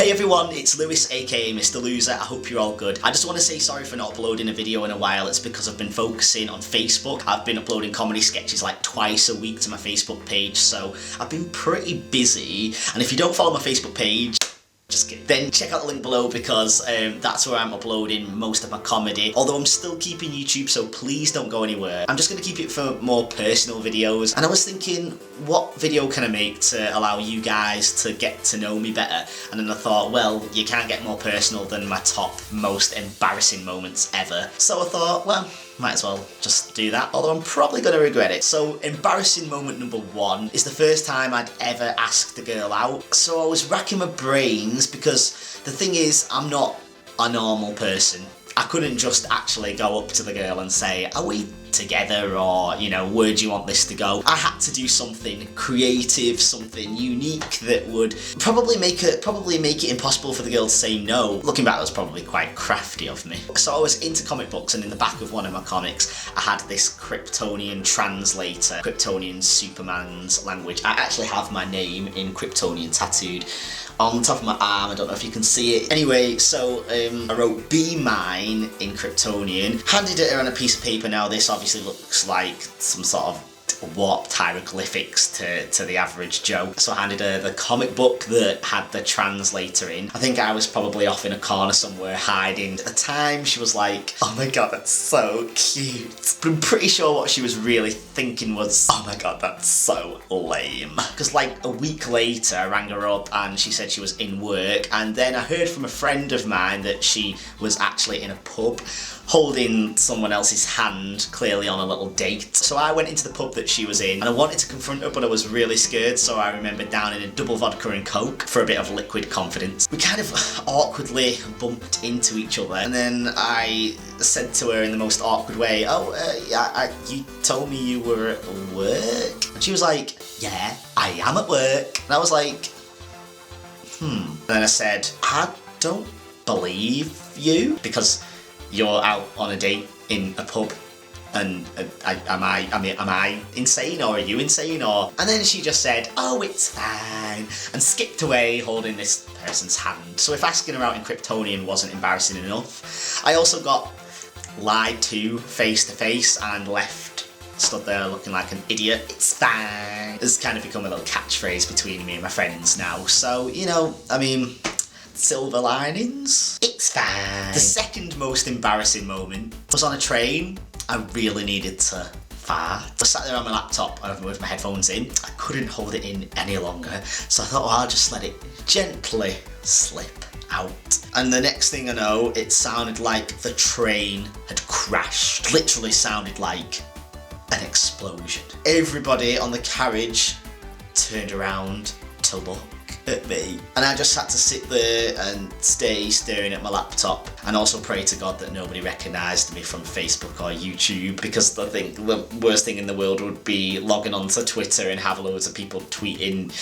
Hey everyone, it's Lewis aka Mr. Loser. I hope you're all good. I just want to say sorry for not uploading a video in a while. It's because I've been focusing on Facebook. I've been uploading comedy sketches like twice a week to my Facebook page, so I've been pretty busy. And if you don't follow my Facebook page, just kidding. Then check out the link below because that's where I'm uploading most of my comedy. Although I'm still keeping YouTube, so please don't go anywhere. I'm just going to keep it for more personal videos. And I was thinking, what video can I make to allow you guys to get to know me better? And then I thought, well, you can't get more personal than my top most embarrassing moments ever. So I thought, well, might as well just do that, although I'm probably going to regret it. So embarrassing moment number one is the first time I'd ever asked a girl out. So I was racking my brains because the thing is, I'm not a normal person. I couldn't just actually go up to the girl and say, are we together, or, you know, where do you want this to go? I had to do something creative, something unique that would probably make it impossible for the girl to say no. Looking back, that was probably quite crafty of me. So I was into comic books, and in the back of one of my comics I had this Kryptonian translator, Kryptonian Superman's language. I actually have my name in Kryptonian tattooed on the top of my arm. I don't know if you can see it. Anyway, so I wrote "Be Mine" in Kryptonian, handed it her on a piece of paper. Now this obviously looks like some sort of warped hieroglyphics to the average Joe. So I handed her the comic book that had the translator in. I think I was probably off in a corner somewhere hiding. At the time she was like, oh my god, that's so cute. But I'm pretty sure what she was really thinking was, oh my god, that's so lame. Because like a week later I rang her up and she said she was in work, and then I heard from a friend of mine that she was actually in a pub holding someone else's hand, clearly on a little date. So I went into the pub that she was in and I wanted to confront her, but I was really scared, so I remember downing a double vodka and coke for a bit of liquid confidence. We kind of awkwardly bumped into each other, and then I said to her in the most awkward way, oh, you told me you were at work? And she was like, yeah, I am at work. And I was like, And then I said, I don't believe you, because you're out on a date in a pub, and am I insane, or are you insane, or? And then she just said, oh, it's fine, and skipped away holding this person's hand. So if asking her out in Kryptonian wasn't embarrassing enough, I also got lied to face and left stood there looking like an idiot. It's fine. It's kind of become a little catchphrase between me and my friends now. So, you know, I mean, silver linings. It's fine. The second most embarrassing moment was on a train. I really needed to fart. I sat there on my laptop with my headphones in. I couldn't hold it in any longer, so I thought, well, I'll just let it gently slip out. And the next thing I know, it sounded like the train had crashed. Literally sounded like an explosion. Everybody on the carriage turned around to look at me, and I just had to sit there and stay staring at my laptop and also pray to God that nobody recognised me from Facebook or YouTube, because I think the worst thing in the world would be logging onto Twitter and have loads of people tweeting,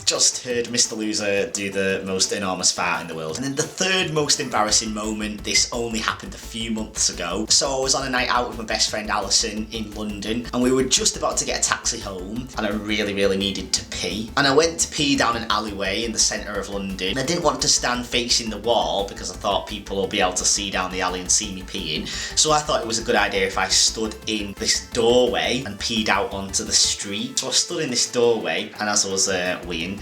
just heard Mr. Loser do the most enormous fart in the world. And then the third most embarrassing moment, this only happened a few months ago. So I was on a night out with my best friend Alison in London, and we were just about to get a taxi home, and I really needed to pee. And I went to pee down an alleyway in the centre of London, and I didn't want to stand facing the wall because I thought people will be able to see down the alley and see me peeing. So I thought it was a good idea if I stood in this doorway and peed out onto the street. So I stood in this doorway, and as I was weeing,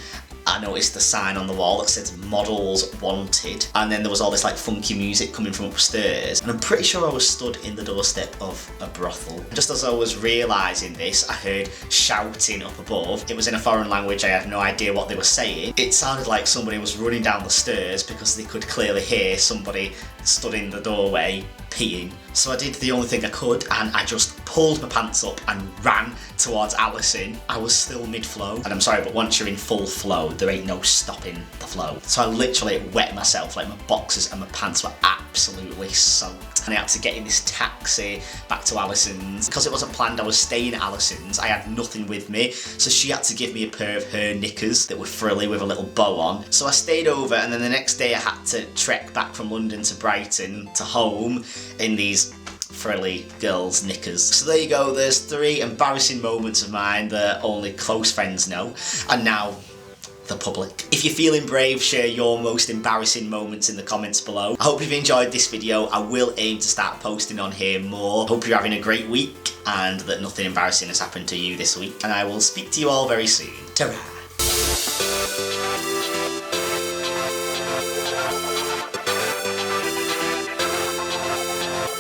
I noticed the sign on the wall that said models wanted, and then there was all this like funky music coming from upstairs, and I'm pretty sure I was stood in the doorstep of a brothel. Just as I was realising this, I heard shouting up above. It was in a foreign language, I had no idea what they were saying. It sounded like somebody was running down the stairs because they could clearly hear somebody stood in the doorway peeing. So I did the only thing I could, and I just pulled my pants up and ran towards Alison. I was still mid-flow, and I'm sorry, but once you're in full flow, there ain't no stopping the flow. So I literally wet myself, like my boxers and my pants were absolutely soaked. And I had to get in this taxi back to Alison's. Because it wasn't planned, I was staying at Alison's. I had nothing with me, so she had to give me a pair of her knickers that were frilly with a little bow on. So I stayed over, and then the next day I had to trek back from London to Brighton to home in these frilly girls' knickers. So there you go, there's 3 embarrassing moments of mine that only close friends know. And now the public. If you're feeling brave, share your most embarrassing moments in the comments below. I hope you've enjoyed this video. I will aim to start posting on here more. Hope you're having a great week and that nothing embarrassing has happened to you this week. And I will speak to you all very soon. Ta-ra!